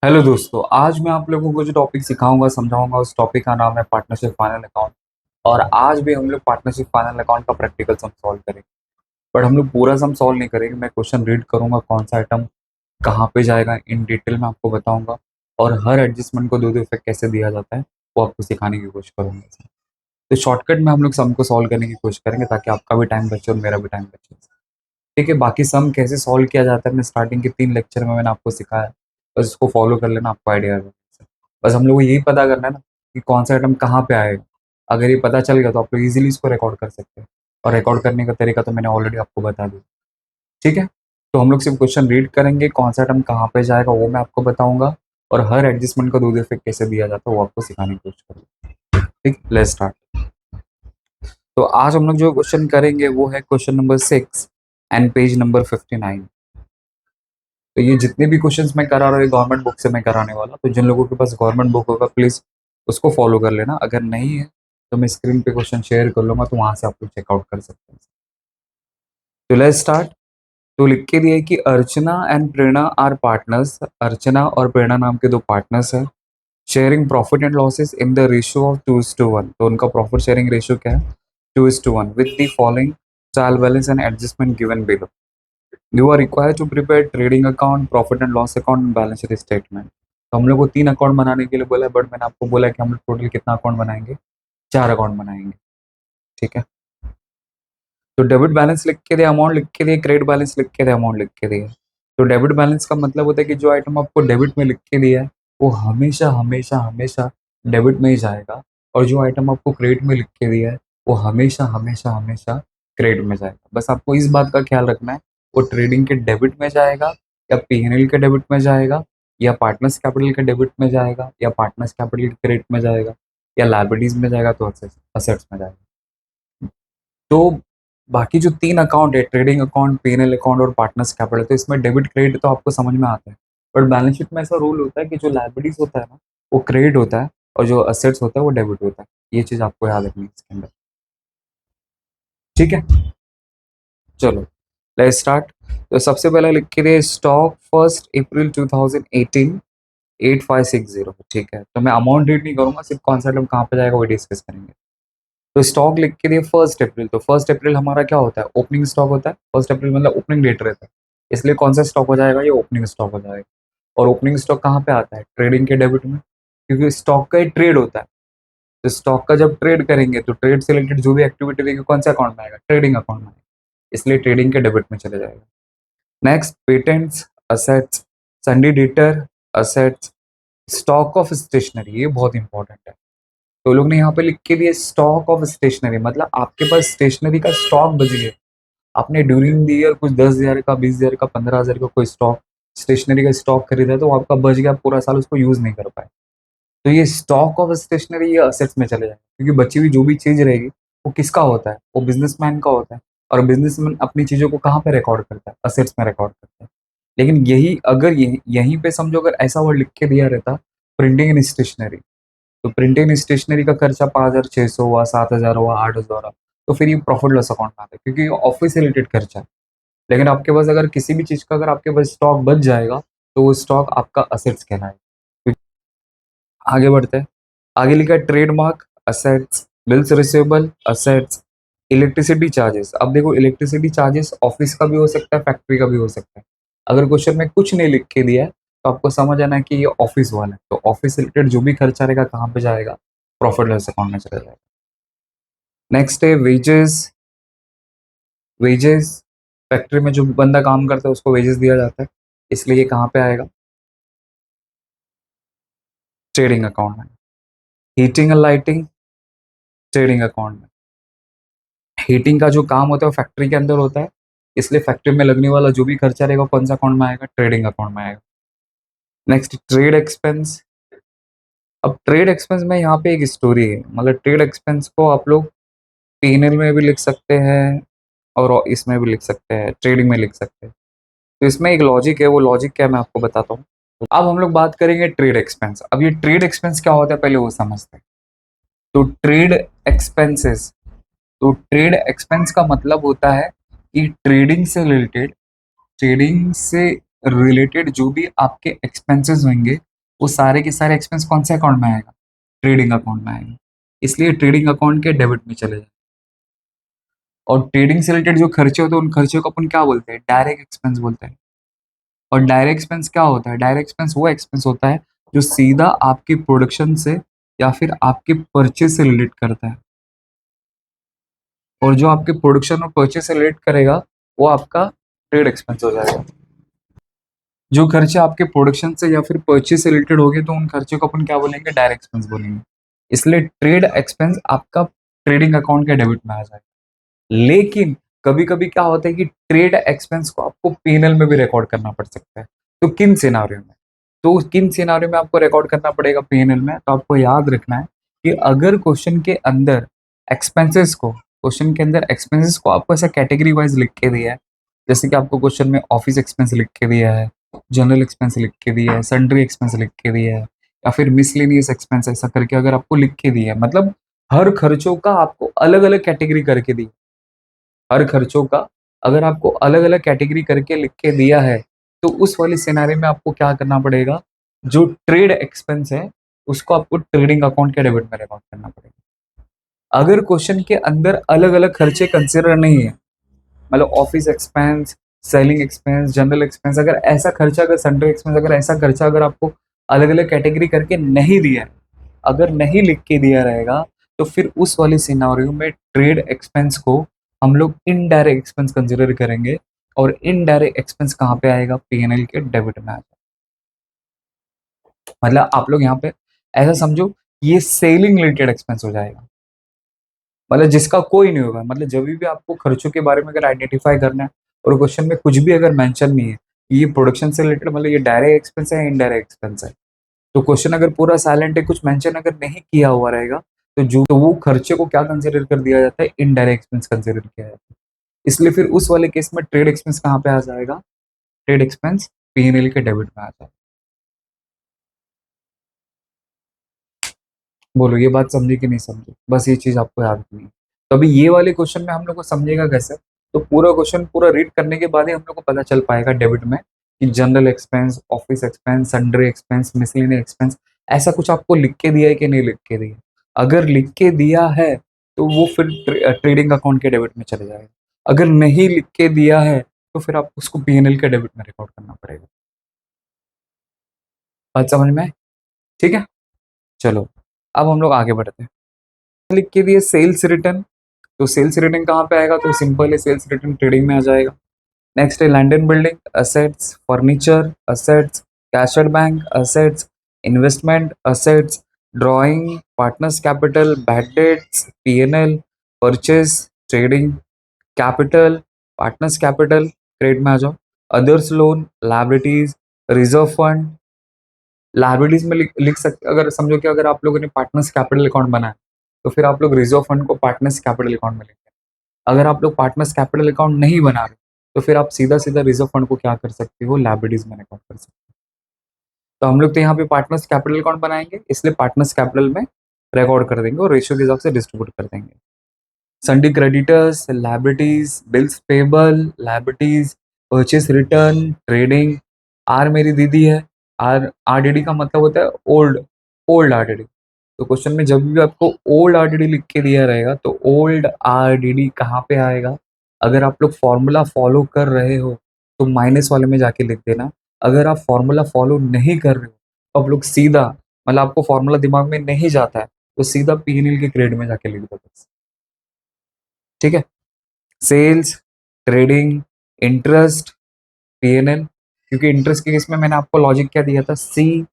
Hello दोस्तों, आज मैं आप लोगों को जो टॉपिक सिखाऊंगा समझाऊंगा उस टॉपिक का नाम है पार्टनरशिप फाइनल अकाउंट। और आज भी हम लोग पार्टनरशिप फाइनल अकाउंट का प्रैक्टिकल सम सॉल्व करेंगे। बट हम लोग पूरा सम सॉल्व नहीं करेंगे। मैं क्वेश्चन रीड करूंगा, कौन सा आइटम कहाँ पे जाएगा इन डिटेल में आपको बताऊंगा। और हर एडजस्टमेंट को दो दो इफेक्ट कैसे दिया जाता है वो आपको सिखाने की कोशिश करूंगा। तो शॉर्टकट में हम लोग सम को सॉल्व करने की कोशिश करेंगे ताकि आपका भी टाइम बचे और मेरा भी टाइम बचे। ठीक है, बाकी सम कैसे सॉल्व किया जाता है मैं स्टार्टिंग के 3 लेक्चर में मैंने आपको सिखाया। बस इसको फॉलो कर लेना, आपको आइडिया आ जाएगा। बस हम लोग को यही पता करना है ना कि कौन सा आइटम कहाँ पे आएगा। अगर ये पता चल गया तो आप लोग इजीली इसको रिकॉर्ड कर सकते हैं। और रिकॉर्ड करने का तरीका तो मैंने ऑलरेडी आपको बता दिया। ठीक है, तो हम लोग सिर्फ क्वेश्चन रीड करेंगे, कौन सा आइटम कहाँ पे जाएगा वो मैं आपको बताऊंगा। और हर एडजस्टमेंट का दो इफेक्ट कैसे दिया जाता है वो आपको सिखाने की कोशिश करूंगा। ठीक, लेट्स स्टार्ट। तो आज हम लोग जो क्वेश्चन करेंगे वो है question number 6 and page number 59। तो ये जितने भी क्वेश्चंस मैं करा रहा हूँ गवर्नमेंट बुक से मैं कराने वाला। तो जिन लोगों के पास गवर्नमेंट बुक होगा प्लीज उसको फॉलो कर लेना। अगर नहीं है तो मैं स्क्रीन पे क्वेश्चन शेयर कर लूंगा, तो वहां से आप लोग चेकआउट कर सकते हैं। तो लेट्स स्टार्ट। तो लिख के दिया है कि Archana and Prerna are partners. Archana और प्रेरणा नाम के दो पार्टनर्स हैं। Sharing profit and losses in the ratio of 2:1। तो उनका प्रॉफिट शेयरिंग रेशियो क्या है? 2:1 with the following trial balance and adjustment given below. You are required to prepare trading account, profit and loss account, balance sheet statement. तो हम लोग को 3 account बनाने के लिए बोला है, बट मैंने आपको बोला है कि हम लोग टोटल कितना अकाउंट बनाएंगे? 4 अकाउंट बनाएंगे। ठीक है, तो डेबिट बैलेंस लिख के दिया, अमाउंट लिख के दिया, क्रेडिट बैलेंस लिख के दिया, अमाउंट लिख के दिया। तो डेबिट बैलेंस का मतलब होता है कि जो आइटम आपको डेबिट में लिख के दिया है वो हमेशा हमेशा हमेशा डेबिट में ही जाएगा। और जो आइटम आपको क्रेडिट में लिख के दिया है वो हमेशा हमेशा हमेशा क्रेडिट में जाएगा। बस आपको इस बात का ख्याल रखना है, वो ट्रेडिंग के डेबिट में जाएगा या पीएनएल के डेबिट में जाएगा या पार्टनर्स कैपिटल के डेबिट में जाएगा या पार्टनर्स कैपिटल के क्रेडिट में जाएगा या लायबिलिटीज में जाएगा तो असेट्स में जाएगा। तो बाकी जो 3 अकाउंट है, ट्रेडिंग अकाउंट, पीएनएल अकाउंट और पार्टनर्स कैपिटल, तो इसमें डेबिट क्रेडिट तो आपको समझ में आता है। बट बैलेंस शीट में ऐसा रूल होता है कि जो लायबिलिटीज होता है ना वो क्रेडिट होता है और जो असेट्स होता है वो डेबिट होता है। ये चीज आपको याद रखनी है इसके अंदर। ठीक है, चलो लेट्स स्टार्ट। तो सबसे पहले लिख के दे स्टॉक 1 अप्रैल 2018 8560। ठीक है, तो मैं अमाउंट रीड नहीं करूंगा, सिर्फ कौन सा आइटम कहाँ पे जाएगा वो डिस्कस करेंगे। तो स्टॉक लिख के दिए 1 अप्रैल। तो 1 अप्रैल हमारा क्या होता है? ओपनिंग स्टॉक होता है। 1 अप्रैल मतलब ओपनिंग डेट रहता है। इसलिए कौन सा स्टॉक हो जाएगा? ये ओपनिंग स्टॉक हो जाएगा। और ओपनिंग स्टॉक कहाँ पे आता है? ट्रेडिंग के डेबिट में, क्योंकि स्टॉक का ही ट्रेड होता है। तो स्टॉक का जब ट्रेड करेंगे तो ट्रेड से रिलेटेड जो भी एक्टिविटी रहेगी कौन सा अकाउंट में आएगा? ट्रेडिंग अकाउंट में आएगा। इसलिए ट्रेडिंग के डेबिट में चले जाएगा। Next, patents, assets, sundry debtor, assets, stock of stationery, ये बहुत इंपॉर्टेंट है। तो लोग ने यहाँ पे लिख के दिए स्टॉक ऑफ स्टेशनरी, मतलब आपके पास स्टेशनरी का स्टॉक बच गया। आपने ड्यूरिंग द ईयर कुछ 10,000 का, 20,000 का, 15,000 का कोई स्टॉक, स्टेशनरी का स्टॉक खरीदा तो वो आपका बच गया, पूरा साल उसको यूज नहीं कर पाए। तो ये स्टॉक ऑफ स्टेशनरी ये असेट्स में चले जाए, क्योंकि बची हुई जो भी चीज रहेगी वो किसका होता है? वो बिजनेसमैन का होता है। और बिजनेसमैन अपनी चीजों को कहाँ पे रिकॉर्ड करता है? असेट्स में रिकॉर्ड करता है। लेकिन यही अगर यहीं पे समझो अगर ऐसा वर्ड लिख के दिया रहता, प्रिंटिंग एंड स्टेशनरी, तो प्रिंटिंग स्टेशनरी का खर्चा 5,600 हुआ, 7,000 हुआ, 8,000 हुआ, तो फिर ये प्रॉफिट लॉस अकाउंट में आता है, क्योंकि ये ऑफिस से रिलेटेड खर्चा है। लेकिन आपके पास अगर किसी भी चीज का अगर आपके पास स्टॉक बच जाएगा तो वो स्टॉक आपका असेट्स कहलाएगा। आगे बढ़ते हैं। आगे लिखा है trademark assets, bills receivable assets, electricity charges. अब देखो इलेक्ट्रिसिटी चार्जेस ऑफिस का भी हो सकता है, फैक्ट्री का भी हो सकता है। अगर क्वेश्चन में कुछ नहीं लिख के दिया है तो आपको समझ आना है कि ये ऑफिस वाला है, तो ऑफिस से रिलेटेड जो भी खर्चा रहेगा कहाँ पे जाएगा? प्रॉफिट लॉस अकाउंट में चला जाएगा। नेक्स्ट है वेजेस। वेजेस, फैक्ट्री में जो बंदा काम करता है उसको वेजेस दिया जाता है, इसलिए ये कहाँ पे आएगा? ट्रेडिंग अकाउंट में। Heating and lighting, trading account में। हीटिंग का जो काम होता है वो फैक्ट्री के अंदर होता है, इसलिए फैक्ट्री में लगने वाला जो भी खर्चा रहेगा कौन सा अकाउंट में आएगा? ट्रेडिंग अकाउंट में आएगा। Next, trade expense. अब ट्रेड एक्सपेंस में यहाँ पे एक स्टोरी है, मतलब ट्रेड एक्सपेंस को आप लोग पीएनएल में भी लिख सकते हैं और इसमें भी लिख सकते हैं, ट्रेडिंग में लिख सकते हैं। तो इसमें एक लॉजिक है, वो लॉजिक क्या है मैं आपको बताता हूँ। अब हम लोग बात करेंगे ट्रेड एक्सपेंस। अब ये ट्रेड एक्सपेंस क्या होता है पहले वो समझते हैं। तो ट्रेड एक्सपेंसेस, तो ट्रेड एक्सपेंस का मतलब होता है कि ट्रेडिंग से रिलेटेड जो भी आपके एक्सपेंसेस होंगे वो सारे के सारे एक्सपेंस कौन से अकाउंट में आएगा? ट्रेडिंग अकाउंट में आएगा। इसलिए ट्रेडिंग अकाउंट के डेबिट में चले जाए। और ट्रेडिंग से रिलेटेड जो खर्चे होते हैं उन खर्चों को अपन क्या बोलते हैं? डायरेक्ट एक्सपेंस बोलते हैं। और डायरेक्ट एक्सपेंस क्या होता है? डायरेक्ट एक्सपेंस वो एक्सपेंस होता है जो सीधा आपकी प्रोडक्शन से या फिर आपके परचेज से रिलेट करता है। और जो आपके प्रोडक्शन और परचेज से रिलेट करेगा वो आपका ट्रेड एक्सपेंस हो जाएगा। जो खर्चे आपके प्रोडक्शन से या फिर परचेज से रिलेटेड होंगे तो उन खर्चों को अपन क्या बोलेंगे? डायरेक्ट एक्सपेंस बोलेंगे। इसलिए ट्रेड एक्सपेंस आपका ट्रेडिंग अकाउंट के डेबिट में आ जाएगा। लेकिन कभी कभी क्या होता है कि ट्रेड एक्सपेंस को आपको पीएनएल में भी रिकॉर्ड करना पड़ सकता है। तो किन सिनारियो में? तो किन सिनारियो में आपको रिकॉर्ड करना पड़ेगा पीएनएल में? तो आपको याद रखना है कि अगर क्वेश्चन के अंदर एक्सपेंसेस को आपको ऐसा कैटेगरी वाइज लिख के दिया है, जैसे कि आपको क्वेश्चन में ऑफिस एक्सपेंस लिख के दिया है, जनरल एक्सपेंस लिख के दिया है, सन्ड्री एक्सपेंस लिख के दिया है, या फिर मिसलेनियस एक्सपेंस ऐसा करके अगर आपको लिख के दिया है, मतलब हर खर्चों का आपको अलग अलग कैटेगरी करके दी, हर खर्चों का अगर आपको अलग अलग कैटेगरी करके लिख के दिया है, तो उस वाली सिनारे में आपको क्या करना पड़ेगा? जो ट्रेड एक्सपेंस है उसको आपको ट्रेडिंग अकाउंट के डेबिट में रिकॉर्ड करना पड़ेगा। अगर क्वेश्चन के अंदर अलग अलग खर्चे कंसिडर नहीं है, मतलब office expense, selling expense, general expense, अगर ऐसा खर्चा, अगर सन्ड्री एक्सपेंस, अगर ऐसा खर्चा अगर आपको अलग अलग कैटेगरी करके नहीं दिया है, अगर नहीं लिख के दिया रहेगा, तो फिर उस वाले सिनारियो में ट्रेड एक्सपेंस को हम लोग इनडायरेक्ट एक्सपेंस कंसिडर करेंगे। और इनडायरेक्ट एक्सपेंस कहाँ पे आएगा? पीएनएल के डेबिट में आएगा। मतलब आप लोग यहाँ पे ऐसा समझो, ये सेलिंग रिलेटेड एक्सपेंस हो जाएगा, मतलब जिसका कोई नहीं होगा। मतलब जब भी आपको खर्चों के बारे में अगर आइडेंटिफाई करना है और क्वेश्चन में कुछ भी अगर मेंशन नहीं है कि ये प्रोडक्शन से रिलेटेड, मतलब ये डायरेक्ट एक्सपेंस है या इनडायरेक्ट एक्सपेंस है, तो क्वेश्चन अगर पूरा साइलेंट है, कुछ मेंशन अगर नहीं किया हुआ रहेगा, तो वो खर्चे को क्या कंसिडर कर दिया जाता है? इनडायरेक्ट एक्सपेंस कंसिडर किया जाता है। इसलिए फिर उस वाले केस में ट्रेड एक्सपेंस कहाँ पे आ जाएगा? ट्रेड एक्सपेंस पीएनएल के डेबिट में आ जाएगा। बोलो ये बात समझी कि नहीं समझी? बस ये चीज आपको याद रखनी है। तो अभी ये वाले क्वेश्चन में हम लोग को समझेगा कैसे? तो पूरा क्वेश्चन पूरा रीड करने के बाद ही हम लोग को पता चल पाएगा डेबिट में कि general expense, office expense, sundry expense, miscellaneous expense, ऐसा कुछ आपको लिख के दिया है कि नहीं लिख के दिया। अगर लिख के दिया है तो वो फिर ट्रेडिंग अकाउंट के डेबिट में चले जाएगा। अगर नहीं लिख के दिया है तो फिर आपको उसको पीएनएल के डेबिट में रिकॉर्ड करना पड़ेगा। बात समझ में आए? ठीक है, चलो अब हम लोग आगे बढ़ते हैं। लिख के दिए सेल्स रिटर्न, तो सेल्स रिटर्न कहाँ पे आएगा? तो सिंपल है, सेल्स रिटर्न ट्रेडिंग में आ जाएगा। नेक्स्ट है land and building, assets, furniture, assets, cash at bank, assets, investment, assets, drawing, partners capital, bad debts, PNL, purchase, trading, capital, partners capital, credit में आ जाओ। Others loan, liabilities, reserve fund, liabilities में लिख सकते, अगर समझो कि अगर आप लोगों ने पार्टनर्स कैपिटल अकाउंट बनाया तो फिर आप लोग रिजर्व फंड को पार्टनर्स कैपिटल अकाउंट में लिखेंगे। अगर आप लोग पार्टनर्स कैपिटल अकाउंट नहीं बना रहे तो फिर आप सीधा सीधा रिजर्व फंड को क्या कर सकते हो? लायबिलिटीज में अकाउंट कर सकते हो। तो हम लोग तो यहाँ पे पार्टनर्स कैपिटल अकाउंट बनाएंगे, इसलिए पार्टनर्स कैपिटल में रिकॉर्ड कर देंगे और रेशियो के हिसाब से डिस्ट्रीब्यूट कर देंगे। Sundry creditors, liabilities, bills payable, liabilities, purchase return, trading. आर मेरी दीदी है, आर आरडीडी का मतलब होता है ओल्ड, ओल्ड आरडीडी। तो क्वेश्चन में जब भी आपको ओल्ड आरडीडी लिख के दिया रहेगा तो ओल्ड आरडीडी कहाँ पे आएगा? अगर आप लोग फॉर्मूला फॉलो कर रहे हो तो माइनस वाले में जाके लिख देना। अगर आप फॉर्मूला फॉलो नहीं कर रहे हो तो आप लोग सीधा, मतलब आपको फॉर्मूला दिमाग में नहीं जाता है तो सीधा पीएनएल के ग्रेड में जाके लिख दो बस। ठीक है, सेल्स, ट्रेडिंग, इंटरेस्ट, पीएनएल। क्योंकि इंटरेस्ट के केस में मैंने आपको लॉजिक क्या दिया था? C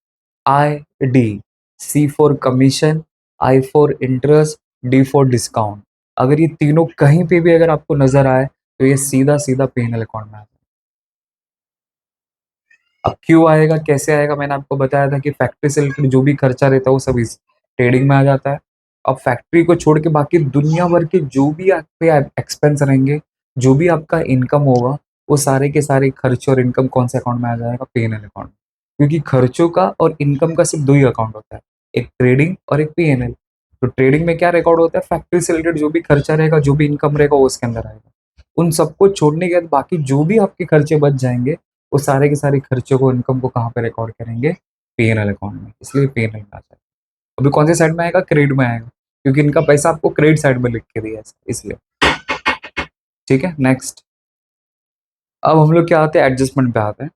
I D, C for commission, I for interest, D for discount. अगर ये तीनों कहीं पे भी अगर आपको नजर आए तो ये सीधा सीधा पीएनएल अकाउंट में आता है। अब क्यों आएगा, कैसे आएगा? मैंने आपको बताया था कि फैक्ट्री से रिलेटेड जो भी खर्चा रहता है वो सब इस ट्रेडिंग में आ जाता है। अब फैक्ट्री को छोड़ के बाकी दुनिया भर के जो भी आप पे एक्सपेंस रहेंगे, जो भी आपका इनकम होगा, वो सारे के सारे खर्च और इनकम कौन से अकाउंट में आ जाएगा? PNL account. क्योंकि खर्चों का और इनकम का सिर्फ दो ही अकाउंट होता है, एक ट्रेडिंग और एक पीएनएल। तो ट्रेडिंग में क्या रिकॉर्ड होता है? फैक्ट्री से रिलेटेड जो भी खर्चा रहेगा, जो भी इनकम रहेगा वो उसके अंदर आएगा। उन सबको छोड़ने के बाद बाकी जो भी आपके खर्चे बच जाएंगे वो सारे के सारे खर्चों को, इनकम को कहाँ पे रिकॉर्ड करेंगे? P&L अकाउंट में, इसलिए P&L में आ जाएगा। अभी कौन से साइड में आएगा? क्रेडिट में आएगा, क्योंकि इनका पैसा आपको क्रेडिट साइड में लिख के दिया है इसलिए। ठीक है, नेक्स्ट। अब हम लोग क्या आते हैं, एडजस्टमेंट पे आते हैं।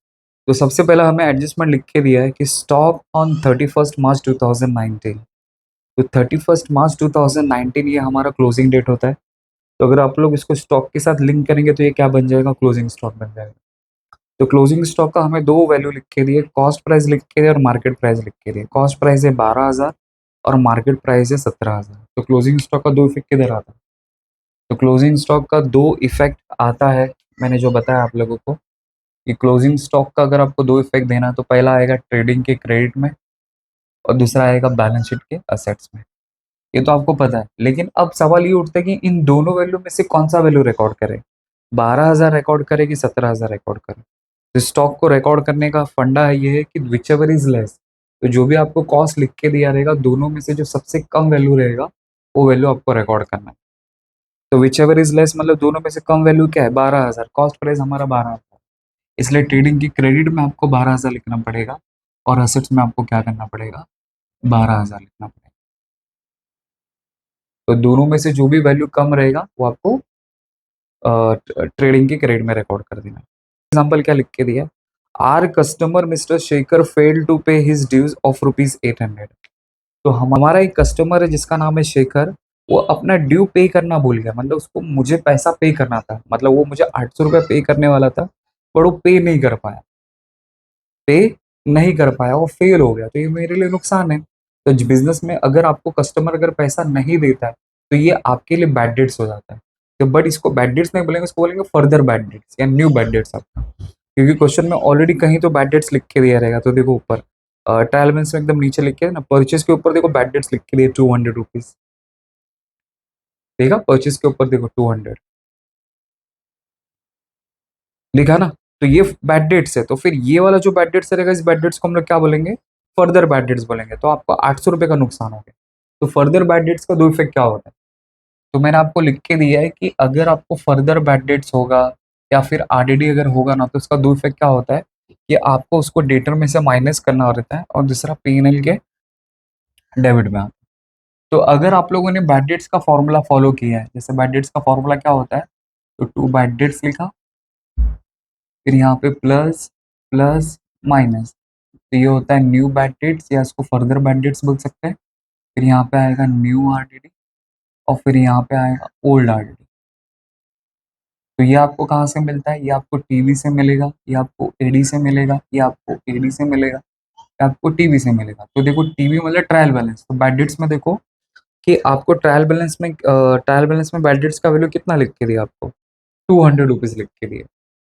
तो सबसे पहला हमें एडजस्टमेंट लिख के दिया है कि स्टॉक ऑन 31 मार्च 2019। तो 31 मार्च 2019 ये हमारा क्लोजिंग डेट होता है। तो अगर आप लोग इसको स्टॉक के साथ लिंक करेंगे तो ये क्या बन जाएगा? क्लोजिंग स्टॉक बन जाएगा। तो क्लोजिंग स्टॉक का हमें दो वैल्यू लिख के दिए, कॉस्ट प्राइस लिख के दिए और मार्केट प्राइस लिख के दिए। कॉस्ट प्राइस है 12,000 और मार्केट प्राइस है 17,000। तो क्लोजिंग स्टॉक का दो इफेक्ट किधर आता है? तो क्लोजिंग स्टॉक का दो इफेक्ट आता है, मैंने जो बताया आप लोगों को कि क्लोजिंग स्टॉक का अगर आपको दो इफेक्ट देना है तो पहला आएगा ट्रेडिंग के क्रेडिट में और दूसरा आएगा बैलेंस शीट के असेट्स में। ये तो आपको पता है, लेकिन अब सवाल ये उठता है कि इन दोनों वैल्यू में से कौन सा वैल्यू रिकॉर्ड करें? 12,000 रिकॉर्ड करे कि 17,000 रिकॉर्ड करे? तो स्टॉक को रिकॉर्ड करने का फंडा है ये है कि विच एवर इज लेस, तो जो भी आपको कॉस्ट लिख के दिया रहेगा दोनों में से जो सबसे कम वैल्यू रहेगा वो वैल्यू आपको रिकॉर्ड करना है। तो विच एवर इज लेस मतलब दोनों में से कम वैल्यू क्या है? 12,000। कॉस्ट प्राइस हमारा 12,000, इसलिए ट्रेडिंग की क्रेडिट में आपको 12,000 लिखना पड़ेगा और असेट्स में आपको क्या करना पड़ेगा? 12,000 लिखना पड़ेगा। तो दोनों में से जो भी वैल्यू कम रहेगा वो आपको ट्रेडिंग की क्रेडिट में रिकॉर्ड कर देना। एग्जाम्पल क्या लिख के दिया? Our customer mister Shekhar fail to pay his dues of ₹800। तो हमारा एक कस्टमर है जिसका नाम है शेखर, वो अपना ड्यू पे करना भूल गया, मतलब उसको मुझे पैसा पे करना था, मतलब वो मुझे 800 रुपये पे करने वाला था पर वो पे नहीं कर पाया, पे नहीं कर पाया, वो फेल हो गया, तो ये मेरे लिए नुकसान है। तो बिजनेस में अगर आपको कस्टमर अगर पैसा नहीं देता है तो ये आपके लिए बैड डेट्स हो जाता है। तो बट इसको बैड डेट्स नहीं बोलेंगे, इसको बोलेंगे फर्दर बैड डेट्स या न्यू बैड डेट्स आपका, क्योंकि क्वेश्चन में ऑलरेडी कहीं तो बैड डेट्स लिख के दिया रहेगा। तो देखो ऊपर ट्रायल बैलेंस में एकदम नीचे लिख के ना, परचेज के ऊपर देखो बैड डेट्स लिख के दिए 200 रुपीज, देखा परचेज के ऊपर देखो 200 लिखा ना, तो ये बैड डेट्स है। तो फिर ये वाला जो बैड डेट्स रहेगा, इस बैड डेट्स को हम लोग क्या बोलेंगे? फर्दर बैड डेट्स बोलेंगे। तो आपको 800 रुपये का नुकसान हो गया। तो फर्दर बैड डेट्स का दो इफेक्ट क्या होता है? तो मैंने आपको लिख के दिया है कि अगर आपको फर्दर बैड डेट्स होगा या फिर आरडीडी अगर होगा ना, तो उसका दो इफेक्ट क्या होता है कि आपको उसको डेटर में से माइनस करना रहता है और दूसरा पीएनएल के डेबिट में आता है। तो अगर आप लोगों ने बैड डेट्स का फॉर्मूला फॉलो किया है, जैसे बैड डेट्स का फॉर्मूला क्या होता है, तो टू बैड डेट्स लिखा, फिर यहाँ पे प्लस प्लस माइनस, तो ये होता है न्यू बैड डेट्स या इसको फर्दर बैड डेट्स बोल सकते हैं। फिर यहाँ पे आएगा न्यू आरडीडी और फिर यहाँ पे आएगा ओल्ड आरडीडी। तो ये आपको कहाँ से मिलता है? ये आपको टीवी से मिलेगा, ये आपको एडी से मिलेगा, ये आपको एडी से मिलेगा, ये आपको टीवी से मिलेगा। तो देखो टीवी मतलब ट्रायल बैलेंस, तो बैड डेट्स में देखो कि आपको ट्रायल बैलेंस में बैड डेट्स का वैल्यू कितना लिख के दिया आपको? 200 रुपीज लिख के दिए,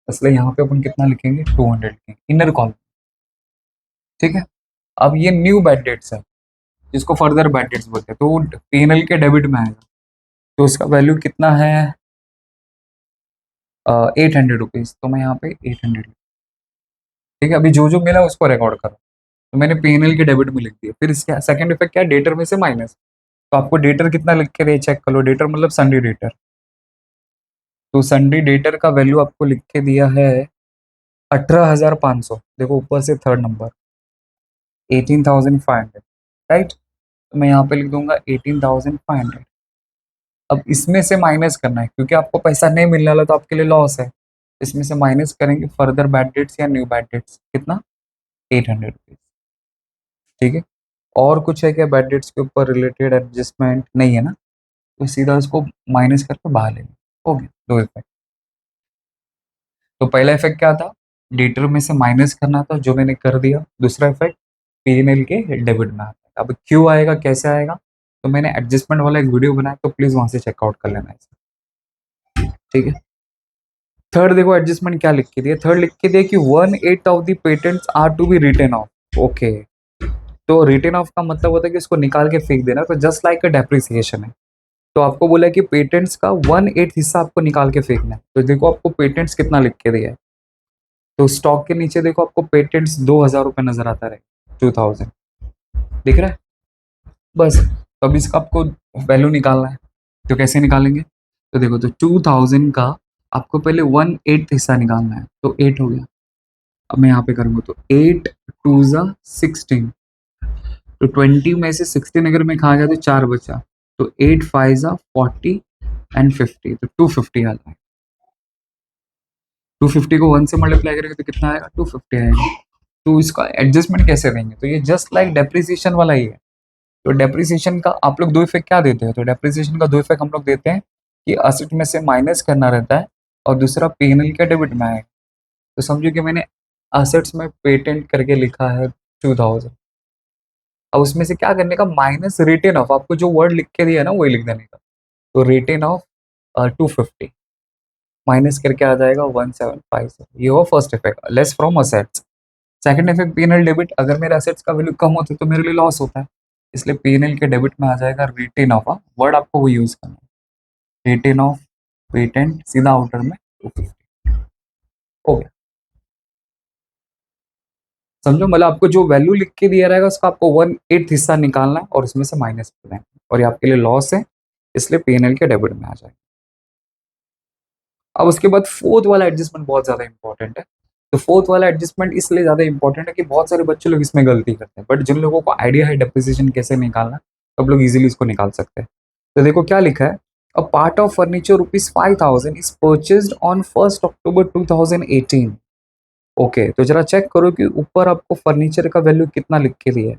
इसलिए यहाँ पे अपन कितना लिखेंगे? 200 लिखेंगे इनर कॉलम। ठीक है, अब ये न्यू बैड डेट्स है जिसको फर्दर बैड डेट्स बोलते हैं, तो पीएनएल के डेबिट में आएगा, तो उसका वैल्यू कितना है? 800 रुपीज। तो मैं यहाँ पे 800, ठीक है, अभी जो जो मिला उसको रिकॉर्ड करो। तो मैंने पीएनएल के डेबिट में लिख दिया। फिर इसका सेकंड इफेक्ट क्या है? डेटर में से माइनस। तो आपको डेटर कितना लिख के दिया चेक कर लो, डेटर मतलब संडे डेटर। तो संडे डेटर का वैल्यू आपको लिख के दिया है 18,500, देखो ऊपर से थर्ड नंबर 18,500, राइट। तो मैं यहाँ पे लिख दूंगा 18,500। अब इसमें से माइनस करना है क्योंकि आपको पैसा नहीं मिलने वाला, तो आपके लिए लॉस है। इसमें से माइनस करेंगे फर्दर बैड डेट्स या न्यू बैड डेट्स, कितना? 800 रुपीज। ठीक है, और कुछ है क्या बैड डेट्स के ऊपर रिलेटेड एडजस्टमेंट? नहीं है ना, तो सीधा उसको माइनस करके बाहर लेंगे। हो गया दो इफेक्ट। तो पहला इफेक्ट क्या था? डेटर में से माइनस करना था, जो मैंने कर दिया। दूसरा इफेक्ट पीएनएल के डेबिट में आता है। अब क्यों आएगा, कैसे आएगा, तो मैंने एडजस्टमेंट वाला एक वीडियो बनाया, तो प्लीज वहां से चेकआउट कर लेना इसे। ठीक है, थर्ड देखो एडजस्टमेंट क्या लिख के दिया। थर्ड लिख के दिया कि 1/8 of the patents are to be written off. Okay, तो रिटन ऑफ का मतलब होता है कि इसको निकाल के फेंक देना, तो जस्ट लाइक अ डेप्रिसिएशन है। तो आपको बोला है कि पेटेंट्स का 1/8 हिस्सा आपको निकाल के फेंकना है। तो देखो आपको पेटेंट्स कितना लिख के दिया है, तो स्टॉक के नीचे देखो आपको पेटेंट्स 2,000 रुपये नजर आता रहे, 2000 दिख रहा है बस। तो अब इसका आपको वैल्यू निकालना है, तो कैसे निकालेंगे? तो देखो, तो 2000 का आपको पहले 1/8 हिस्सा निकालना है, तो 8 हो गया। अब मैं यहाँ पे करूँगा तो 8 टू ज़ा 16, तो 20 में से 16 अगर मैं खा गया तो 4 बचा, तो 8 5 ज़ा 40 एंड 50, तो 250 आ जाएगा। 250 को 1 से मल्टीप्लाई करेंगे तो कितना आएगा? 250 आएगा। तो इसका एडजस्टमेंट कैसे देंगे? तो ये जस्ट लाइक डेप्रिसिएशन वाला ही है। तो डेप्रिसिएशन का आप लोग दो इफेक्ट क्या देते हैं? तो डेप्रिसिएशन का दो इफेक्ट हम लोग देते हैं कि असेट में से माइनस करना रहता है और दूसरा पीएनएल के डेबिट में आएगा। तो समझो कि मैंने असेट्स में पेटेंट करके लिखा है 2000, अब उसमें से क्या करने का? माइनस रिटेन ऑफ, आपको जो वर्ड लिख के दिया है ना वही लिख देने का। तो रिटेन ऑफ 250 माइनस करके आ जाएगा 1757, ये हुआ first effect, less from assets. Second effect PNL debit, अगर मेरे असेट्स का वैल्यू कम होता है तो मेरे लिए लॉस होता है, इसलिए पीएनएल के डेबिट में आ जाएगा रिटेन ऑफ, वर्ड आपको वो यूज करना है, रिटेन ऑफ पेटेंट, सीधा आउटर में 250 हो गया। समझो, मतलब आपको जो वैल्यू लिख के दिया रहेगा उसका आपको 1/8 हिस्सा निकालना है और उसमें से माइनस करना है, और ये आपके लिए लॉस है, इसलिए पीएनएल के डेबिट में आ जाएगा। अब उसके बाद फोर्थ वाला एडजस्टमेंट बहुत ज्यादा इंपॉर्टेंट है। तो फोर्थ वाला एडजस्टमेंट इसलिए ज्यादा इंपॉर्टेंट है कि बहुत सारे बच्चे लोग इसमें गलती करते हैं, बट जिन लोगों को आइडिया है डेप्रिसिएशन कैसे निकालना, सब लोग इजीली इसको निकाल सकते हैं। तो देखो क्या लिखा है, a part of furniture ₹5,000 is purchased on 1 October 2018। Okay, तो जरा चेक करो कि ऊपर आपको फर्नीचर का वैल्यू कितना लिख के दिया है।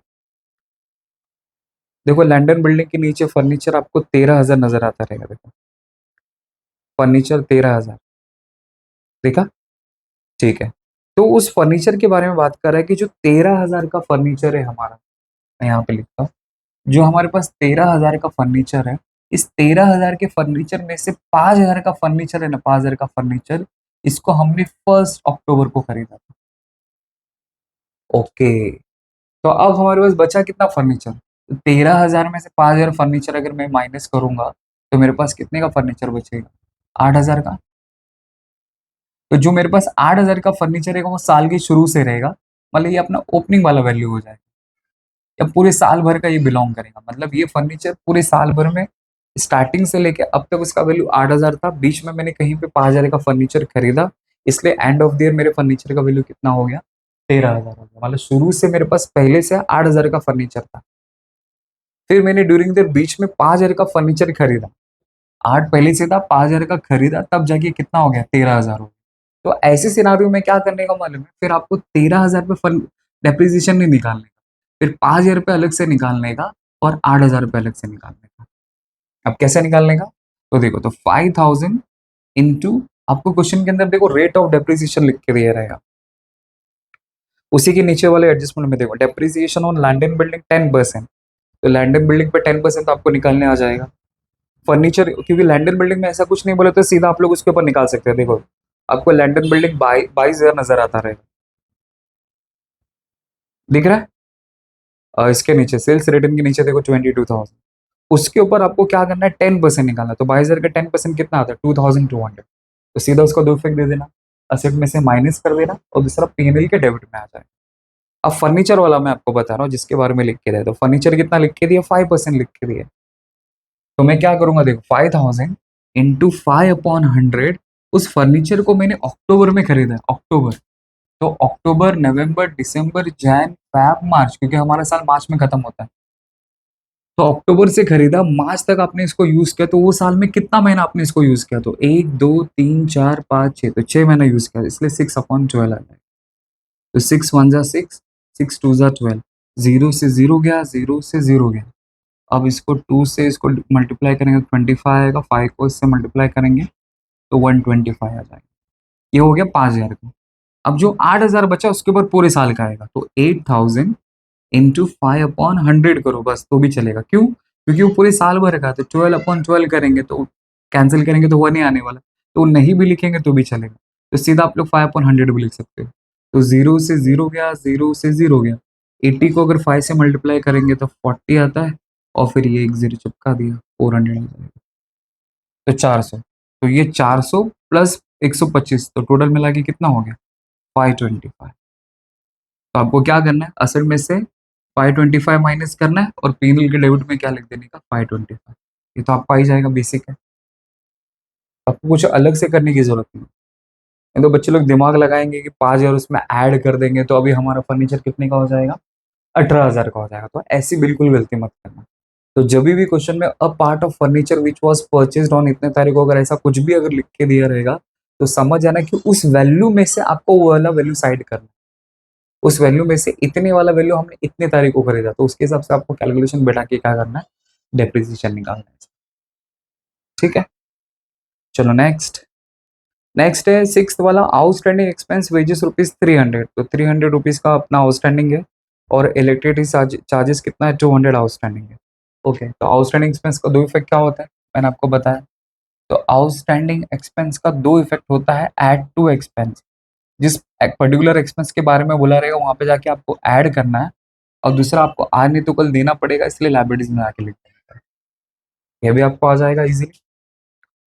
देखो लैंडन बिल्डिंग के नीचे फर्नीचर आपको 13,000 नजर आता रहेगा। देखो फर्नीचर 13,000, देखा? ठीक है, तो उस फर्नीचर के बारे में बात कर रहा है कि जो 13,000 का फर्नीचर है हमारा, मैं यहाँ पे लिखता हूँ, जो हमारे पास 13,000 का फर्नीचर है, इस 13,000 के फर्नीचर में से 5,000 का फर्नीचर है ना, 5,000 का फर्नीचर, इसको हमने 1 अक्टूबर को खरीदा था। ओके, तो अब हमारे पास बचा कितना फर्नीचर? 13,000 में से 5,000 फर्नीचर अगर मैं माइनस करूंगा तो मेरे पास कितने का फर्नीचर बचेगा? 8,000 का। तो जो मेरे पास 8,000 का फर्नीचर है वो साल के शुरू से रहेगा, मतलब ये अपना ओपनिंग वाला वैल्यू हो जाएगा, या पूरे साल भर का ये बिलोंग करेगा, मतलब ये फर्नीचर पूरे साल भर में स्टार्टिंग से लेके अब तक उसका वैल्यू 8,000 था, बीच में मैंने कहीं पे 5,000 का फर्नीचर खरीदा, इसलिए एंड ऑफ द ईयर मेरे फर्नीचर का वैल्यू कितना हो गया? 13,000 हो गया, मतलब शुरू से मेरे पास पहले से 8,000 का फर्नीचर था, फिर मैंने ड्यूरिंग द बीच में 5,000 का फर्नीचर खरीदा, 8 पहले से था, 5,000 का खरीदा, तब जाके कितना हो गया? 13,000 हो गया। तो ऐसे सिनारियो में क्या करने का मालूम है, फिर आपको 13,000 पे फन डेप्रिसिएशन नहीं निकालने का, फिर 5,000 रुपये अलग से निकालने का और 8,000 रुपये अलग से निकालने का। अब कैसे निकालने का? तो देखो, तो 5,000 इंटू, आपको क्वेश्चन के अंदर देखो रेट ऑफ डेप्रिसिएशन लिख के दिया रहेगा, उसी के नीचे वाले एडजस्टमेंट में देखो depreciation on land and building 10%, तो लैंड एंड बिल्डिंग पे 10% तो आपको निकालने आ जाएगा। फर्नीचर, क्योंकि लैंड एंड बिल्डिंग में ऐसा कुछ नहीं बोले तो सीधा आप लोग उसके ऊपर निकाल सकते हैं। देखो आपको लैंड एंड बिल्डिंग 22,000 नजर आता रहेगा, दिख रहा है? इसके नीचे सेल्स रिटर्न के नीचे देखो 22,000, उसके ऊपर आपको क्या करना है? 10% निकालना है। तो 22,000 का 10% कितना आता है? 2,200, तो सीधा उसको दो इफेक्ट दे देना, असेट में से माइनस कर देना और दूसरा पीएनएल के डेबिट में आ जाए। अब फर्नीचर वाला मैं आपको बता रहा हूँ जिसके बारे में लिख के दिया, तो फर्नीचर कितना लिख के दिया? 5% लिख के दिया, तो मैं क्या करूंगा? देखो 5,000 इंटू 5/100, उस फर्नीचर को मैंने अक्टूबर में खरीदा है, अक्टूबर, तो अक्टूबर नवंबर दिसंबर जैन फैब मार्च, क्योंकि हमारा साल मार्च में खत्म होता है, तो अक्टूबर से खरीदा, मार्च तक आपने इसको यूज किया, तो वो साल में कितना महीना आपने इसको यूज किया? तो 1 2 3 4 5 6, तो 6 महीना यूज किया, इसलिए 6/12 आ जाए। तो 6 1 जा 6, 6 2 जा 12, जीरो से जीरो गया, जीरो से जीरो गया। अब इसको 2 से इसको मल्टीप्लाई करेंगे तो 25 आएगा, 5 को इससे मल्टीप्लाई करेंगे तो 125 आ जाएगा। ये हो गया 5,000 का। अब जो 8,000 बचा उसके ऊपर पूरे साल का आएगा, तो 8,000 इंटू 5/100 करो बस, तो भी चलेगा। क्यों? क्योंकि वो पूरे साल भर का, तो 12/12 करेंगे तो कैंसिल करेंगे तो 1 ही आने वाला, तो नहीं भी लिखेंगे तो भी चलेगा, तो सीधा आप लोग 5/100 भी लिख सकते हो। तो जीरो से जीरो गया, जीरो से जीरो गया, 80 को अगर 5 से मल्टीप्लाई करेंगे तो 40 आता है, और फिर ये एक जीरो चिपका दिया, 400 आ जाएगा, तो 400, तो ये 400 प्लस 125, तो टोटल मिला के कितना हो गया? 525। तो आपको क्या करना है? असल में से 525 माइनस करना है और पीएनएल के डेबिट में क्या लिख देने का? 525। ये तो आपको आ ही जाएगा, बेसिक है, आपको कुछ अलग से करने की जरूरत नहीं। नहीं तो बच्चे लोग दिमाग लगाएंगे कि 5,000 उसमें ऐड कर देंगे तो अभी हमारा फर्नीचर कितने का हो जाएगा, 18,000 का हो जाएगा। तो ऐसी बिल्कुल गलती मत करना। तो जब भी क्वेश्चन में a part of furniture which was purchased on इतने तारीख को, अगर ऐसा कुछ भी अगर लिख के दिया रहेगा तो समझ जाना कि उस वैल्यू में से आपको वो वाला वैल्यू साइड करना है। उस वैल्यू में से इतने वाला वैल्यू हमने इतने तारीख को खरीदा, तो उसके हिसाब से आपको कैलकुलेशन बैठा के क्या करना है, डेप्रिसिएशन निकालना है। ठीक है, चलो नेक्स्ट। नेक्स्ट है सिक्स वाला, आउटस्टैंडिंग एक्सपेंस वेजेस ₹300। तो ₹300 का अपना आउटस्टैंडिंग है और इलेक्ट्रिसिटी चार्जेस कितना है, 200 आउटस्टैंडिंग है। ओके, तो आउटस्टैंडिंग एक्सपेंस का दो इफेक्ट क्या होता है, मैंने आपको बताया। तो आउटस्टैंडिंग एक्सपेंस का दो इफेक्ट होता है, ऐड टू एक्सपेंस। जिस पर्टिकुलर एक्सपेंस के बारे में बोला रहेगा वहां पे जाके आपको ऐड करना है, और दूसरा आपको आज नहीं तो कल देना पड़ेगा, इसलिए लाइबिलिटीज में आके लिख देना है। ये भी आपको आ जाएगा इजीली।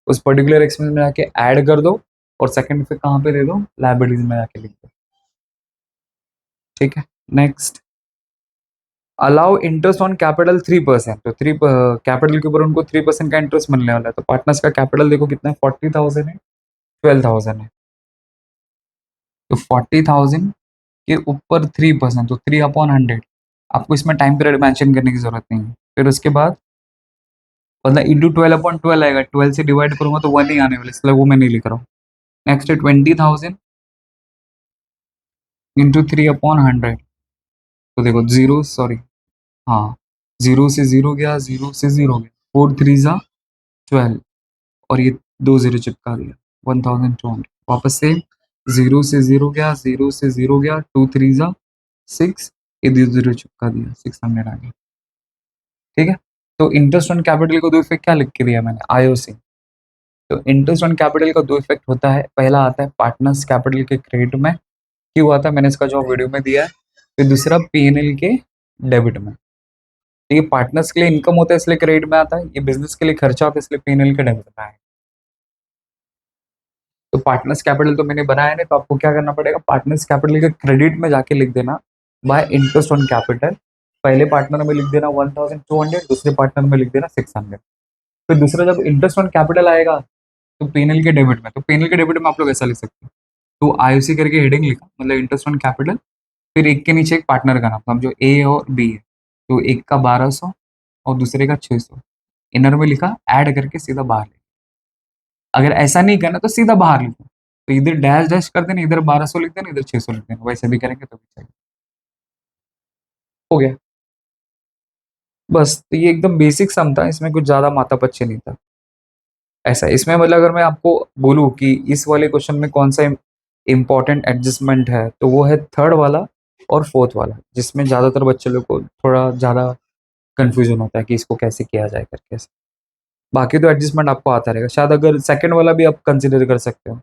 उस पर्टिकुलर एक्सपेंस में जाके ऐड कर दो और सेकंड फिर कहाँ पे दे दो, लाइबिलिटीज में जाके लिख दो। ठीक है, next. Allow interest on capital 3%। तो थ्री कैपिटल के ऊपर उनको 3% का इंटरेस्ट मिलने वाला है। तो पार्टनर्स का कैपिटल देखो कितना है, 40,000 है, 12,000 है। तो 40,000 के ऊपर 3%, तो 3/100। आपको इसमें टाइम पीरियड मेंशन करने की जरूरत नहीं है। फिर उसके बाद मतलब इंटू 12/12 आएगा, 12 से डिवाइड करूंगा तो 1 ही आने वाला, इसलिए वो मैं नहीं लिख रहा हूँ। नेक्स्ट है 20,000 इंटू 3/100। तो देखो जीरो, सॉरी, हाँ, जीरो से जीरो गया, जीरो से जीरो गया, 4 3 12, और ये 2 जीरो चिपका दिया, 1,200। वापस से जीरो से जीरो गया, जीरो से जीरो गया, 2 3 6, ये 2 जीरो चिपका दिया, 600 आ गया। ठीक है, तो इंटरेस्ट ऑन कैपिटल को दो इफेक्ट क्या लिख के दिया मैंने, आईओसी। तो इंटरेस्ट ऑन कैपिटल का दो इफेक्ट होता है, पहला आता है पार्टनर्स कैपिटल के क्रेडिट में, क्यों आता है मैंने इसका जवाब वीडियो में दिया है। फिर दूसरा पीएनएल के डेबिट में। तो ये पार्टनर्स के लिए इनकम होता है इसलिए क्रेडिट में आता है, ये बिजनेस के लिए खर्चा होता है इसलिए पीएनएल के डेबिट में आएगा। तो पार्टनर्स कैपिटल तो मैंने बनाया नहीं, तो आपको क्या करना पड़ेगा, पार्टनर्स कैपिटल के क्रेडिट में जाके लिख देना बाय इंटरेस्ट ऑन कैपिटल। पहले पार्टनर में लिख देना 1,200, दूसरे पार्टनर में लिख देना 600। फिर दूसरा जब इंटरेस्ट ऑन कैपिटल आएगा तो पीएनएल के डेबिट में, तो पीएनएल के डेबिट में आप लोग ऐसा लिख सकते हो। तो आईओसी करके हेडिंग लिखा, मतलब इंटरेस्ट ऑन कैपिटल, फिर एक के नीचे एक पार्टनर का नाम, समझो ए और बी है, तो एक का 1,200 और दूसरे का 600, इनर में लिखा, ऐड करके सीधा बाहर लिखा। अगर ऐसा नहीं करना तो सीधा बाहर लिखो, तो इधर डैश डैश कर देना, इधर 1,200 लिख देना, इधर 600 लिख देना, वैसे भी करेंगे तो भी चलेगा। हो गया, बस। तो ये एकदम बेसिक सम था, इसमें कुछ ज्यादा माथा पच्ची नहीं था। ऐसा इसमें मतलब अगर मैं आपको बोलूँ कि इस वाले क्वेश्चन में कौन सा इम्पोर्टेंट एडजस्टमेंट है, तो वो है थर्ड वाला और फोर्थ वाला, जिसमें ज़्यादातर बच्चे लोग को थोड़ा ज़्यादा कन्फ्यूजन होता है कि इसको कैसे किया जाए करके। बाकी तो एडजस्टमेंट आपको आता रहेगा, शायद अगर सेकंड वाला भी आप कंसिडर कर सकते हो।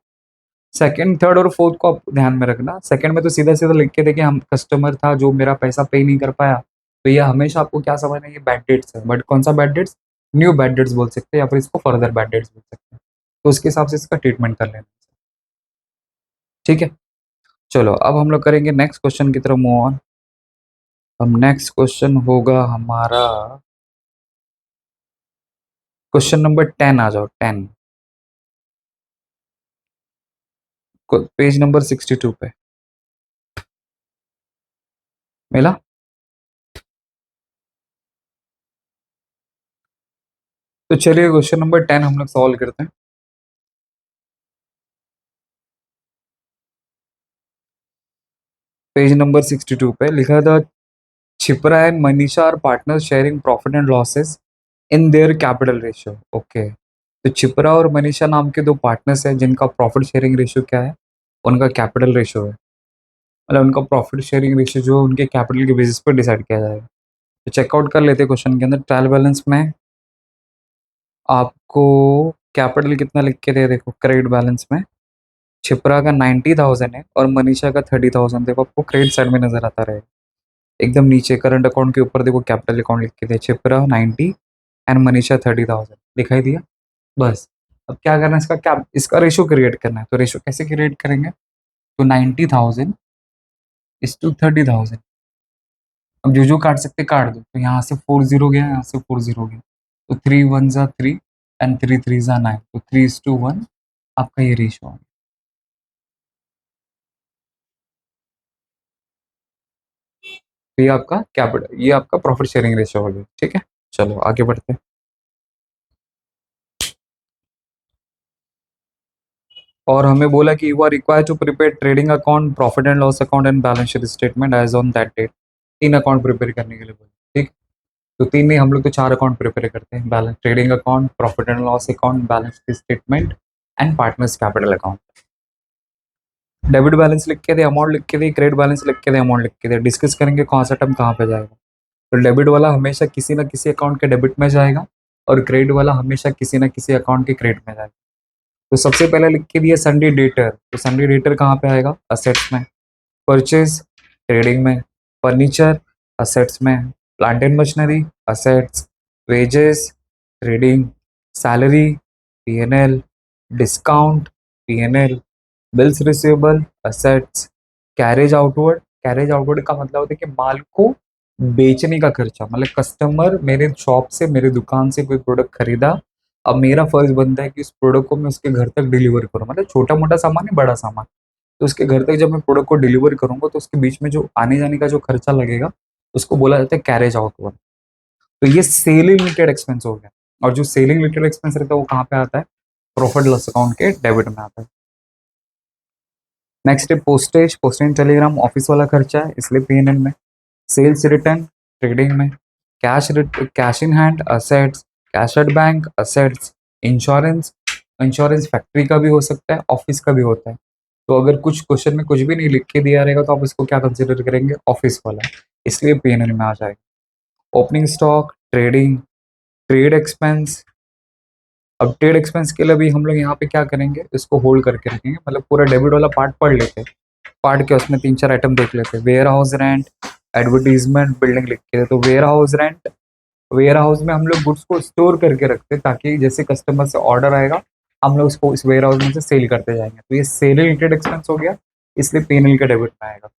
सेकंड, थर्ड और फोर्थ को आप ध्यान में रखना। सेकंड में तो सीधा सीधा लिख के देखिए, हम कस्टमर था जो मेरा पैसा पे नहीं कर पाया, तो ये हमेशा आपको क्या समझना है, ये बैड डेट्स है। बट कौन सा bad debts, new bad debts बोल सकते हैं, या फिर इसको फर्दर बैड डेट्स बोल सकते हैं। तो उसके हिसाब से इसका ट्रीटमेंट कर लेना। ठीक है, चलो अब हम लोग करेंगे नेक्स्ट क्वेश्चन की तरफ मूव ऑन। अब नेक्स्ट क्वेश्चन होगा हमारा क्वेश्चन नंबर 10। आ जाओ 10, पेज नंबर 62 पे मिला। तो चलिए क्वेश्चन नंबर 10 हम लोग सॉल्व करते हैं। पेज नंबर 62 पे लिखा था, Chhipra and Manisha are partners sharing profit and losses in their capital ratio. Okay, तो छिपरा और मनीषा नाम के दो पार्टनर्स हैं जिनका प्रॉफिट शेयरिंग रेशियो क्या है, उनका कैपिटल रेशियो है। मतलब उनका प्रॉफिट शेयरिंग रेशियो जो उनके कैपिटल के बेसिस पर डिसाइड किया जाएगा। तो चेकआउट कर लेते हैं क्वेश्चन के अंदर। ट्रायल बैलेंस में आपको कैपिटल कितना लिख के दे, देखो क्रेडिट बैलेंस में छिपरा का 90,000 है और मनीषा का 30,000। देखो आपको क्रेडिट साइड में नजर आता रहेगा, एकदम नीचे करंट अकाउंट के ऊपर देखो कैपिटल अकाउंट लिख के दे, छिपरा 90 एंड मनीषा 30,000 दिखाई दिया। बस, अब क्या करना है, इसका क्या, इसका रेशो क्रिएट करना है। तो रेशो कैसे क्रिएट करेंगे, तो 90,000 इज टू 30,000। अब जो जो काट सकते काट दो, तो यहाँ से 4 0 गया, यहाँ से 4 0 गया, तो 3 1 जा 3 एंड 3 3 जा 9, तो 3:1 आपका ये रेशो आ गया। ये आपका कैपिटल, ये आपका प्रॉफिट शेयरिंग रेशियो हो गया। ठीक है, चलो आगे बढ़ते हैं। और हमें बोला कि you are required to prepare trading account, profit and loss account and balance sheet statement as on that date. 3 account prepare करने के लिए बोले। ठीक, तो 3 नहीं, हम लोग तो 4 अकाउंट प्रिपेयर करते हैं। Balance trading account, profit and loss account, balance sheet statement and partners capital account. Debit balance लिख के दे, अमाउंट लिख के दे, क्रेडिट बैलेंस लिख के दे, अमाउंट लिख के दे, डिस्कस करेंगे कौन सा टर्म कहाँ पे जाएगा। तो डेबिट वाला हमेशा किसी ना किसी अकाउंट के डेबिट में जाएगा और क्रेडिट वाला हमेशा किसी ना किसी अकाउंट के क्रेडिट में जाएगा। तो सबसे पहले लिख के दिया सन्डे डेटर, तो सन्डे डेटर कहाँ पे आएगा? असेट्स में। परचेज ट्रेडिंग में, फर्नीचर असेट्स में, plant and machinery assets, wages trading, salary PNL, discount PNL, bills receivable assets, carriage outward का मतलब होता है कि माल को बेचने का खर्चा, मतलब कस्टमर मेरे शॉप से, मेरे दुकान से कोई प्रोडक्ट खरीदा, अब मेरा फर्ज बनता है कि उस प्रोडक्ट को मैं उसके घर तक डिलीवर करूँ, मतलब छोटा मोटा सामान है, बड़ा सामान। तो उसके घर तक जब मैं प्रोडक्ट को डिलीवर करूंगा तो उसके बीच में जो आने जाने का जो खर्चा लगेगा उसको बोला जाता है कैरेज आउटवर्ड। तो ये सेलिंग रिलेटेड एक्सपेंस हो गया। और जो सेलिंग रिलेटेड एक्सपेंस रहता है वो कहाँ पे आता है? प्रॉफिट लॉस अकाउंट के डेबिट में आता है। नेक्स्ट है पोस्टेज, पोस्टेज टेलीग्राम ऑफिस वाला खर्चा है, इसलिए पीएनएल में। सेल्स रिटर्न ट्रेडिंग में, cash in hand assets, cash at bank assets, insurance, insurance factory का भी हो सकता है, ऑफिस का भी होता है। तो अगर कुछ क्वेश्चन में कुछ भी नहीं लिख के दिया रहेगा तो आप इसको क्या कंसिडर करेंगे? ऑफिस वाला, इसलिए पीएनएल में आ जाएगा। Opening stock trading, trade expense. अब ट्रेड एक्सपेंस के लिए भी हम लोग यहाँ पे क्या करेंगे? इसको होल्ड करके रखेंगे, मतलब पूरा डेबिट वाला पार्ट पढ़ लेते हैं, पार्ट के उसमें 3-4 आइटम देख लेते हैं। Warehouse rent, advertisement, building लिख के। तो warehouse rent, warehouse में हम लोग गुड्स को स्टोर करके रखते हैं ताकि जैसे कस्टमर से ऑर्डर आएगा हम लोग उसको इस वेयर हाउस में से सेल करते जाएंगे। तो ये सेल रिलेटेड एक्सपेंस हो गया, इसलिए पीएनएल का डेबिट में आएगा।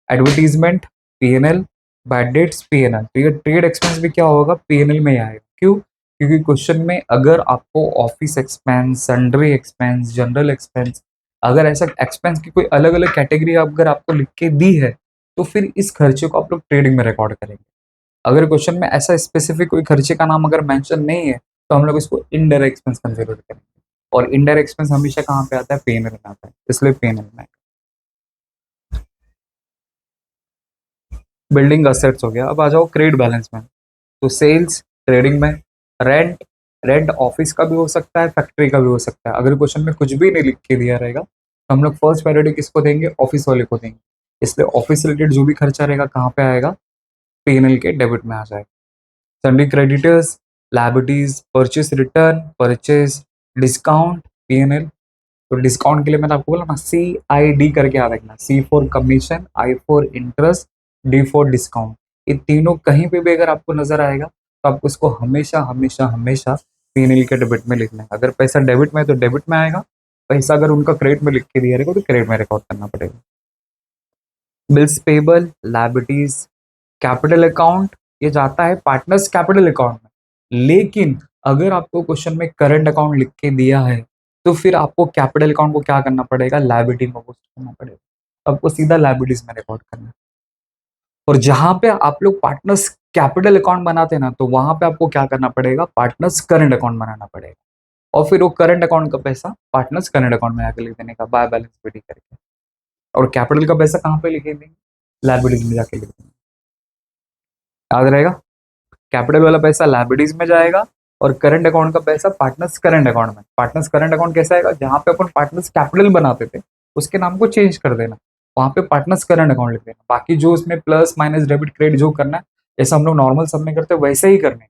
Advertisement PNL, bad debts PNL. तो ये ट्रेड एक्सपेंस भी क्या होगा? पीएनएल में ही आएगा। क्यों? क्योंकि क्वेश्चन में अगर आपको office expense, sundry expense, general expense, अगर ऐसा एक्सपेंस की कोई अलग अलग कैटेगरी अगर आपको लिख के दी है तो फिर इस खर्चे को आप लोग ट्रेडिंग में रिकॉर्ड करेंगे। अगर क्वेश्चन में ऐसा स्पेसिफिक कोई खर्चे का नाम अगर मेंशन नहीं है तो हम लोग इसको इनडायरेक्ट एक्सपेंस कंसीडर करेंगे। और इनडायरेक्ट एक्सपेंस हमेशा कहाँ पे आता है? पीएनएल में आता है, इसलिए पीएनएल में। बिल्डिंग असेट्स हो गया। अब आ जाओ क्रेडिट बैलेंस में। तो सेल्स ट्रेडिंग में, रेंट, रेंट ऑफिस का भी हो सकता है, फैक्ट्री का भी हो सकता है। अगर क्वेश्चन में कुछ भी नहीं लिख के दिया रहेगा तो हम लोग फर्स्ट प्रायोरिटी किसको देंगे? ऑफिस वाले को देंगे। इसलिए ऑफिस रिलेटेड जो भी खर्चा रहेगा कहाँ पे आएगा? पीएनएल के डेबिट में आ जाएगा। सन्डी creditors, liabilities, purchase return, purchase, discount PNL. तो डिस्काउंट के लिए मैंने आपको बोला ना, CID करके याद रखना। C for commission, I for interest, D for discount. ये तीनों कहीं पे भी अगर आपको नजर आएगा तो आपको इसको हमेशा हमेशा हमेशा पीएनएल के डेबिट में लिखना है। अगर पैसा डेबिट में है तो डेबिट में आएगा, पैसा अगर उनका क्रेडिट में लिख के दिया रहेगा तो क्रेडिट में रिकॉर्ड करना पड़ेगा। Bills payable, liabilities, capital account, ये जाता है पार्टनर्स कैपिटल अकाउंट में। लेकिन अगर आपको क्वेश्चन में करंट अकाउंट लिख के दिया है तो फिर आपको कैपिटल अकाउंट को क्या करना पड़ेगा? लायबिलिटी में पोस्ट करना पड़ेगा, आपको सीधा लायबिलिटीज में रिकॉर्ड करना है। और जहां पे आप लोग पार्टनर्स कैपिटल अकाउंट बनाते हैं ना, तो वहां पे आपको क्या करना पड़ेगा? पार्टनर्स करंट अकाउंट बनाना पड़ेगा। और फिर वो करंट अकाउंट का पैसा पार्टनर्स करंट अकाउंट में आके लिख देने का, बाय बैलेंस पीटी करके। और कैपिटल का पैसा कहाँ पे लिखेंगे? लायबिलिटीज में जाके लिख देंगे। याद रहेगा? कैपिटल वाला पैसा लायबिलिटीज में जाएगा और करंट अकाउंट का पैसा पार्टनर्स करंट अकाउंट में। पार्टनर्स करंट अकाउंट कैसा आएगा? जहां पे अपन पार्टनर्स कैपिटल बनाते थे उसके नाम को चेंज कर देना, वहां पे पार्टनर्स करंट अकाउंट लिख देना। बाकी जो उसमें प्लस माइनस डेबिट क्रेडिट जो करना है जैसे हम लोग नॉर्मल सब में करते हैं वैसे ही करने,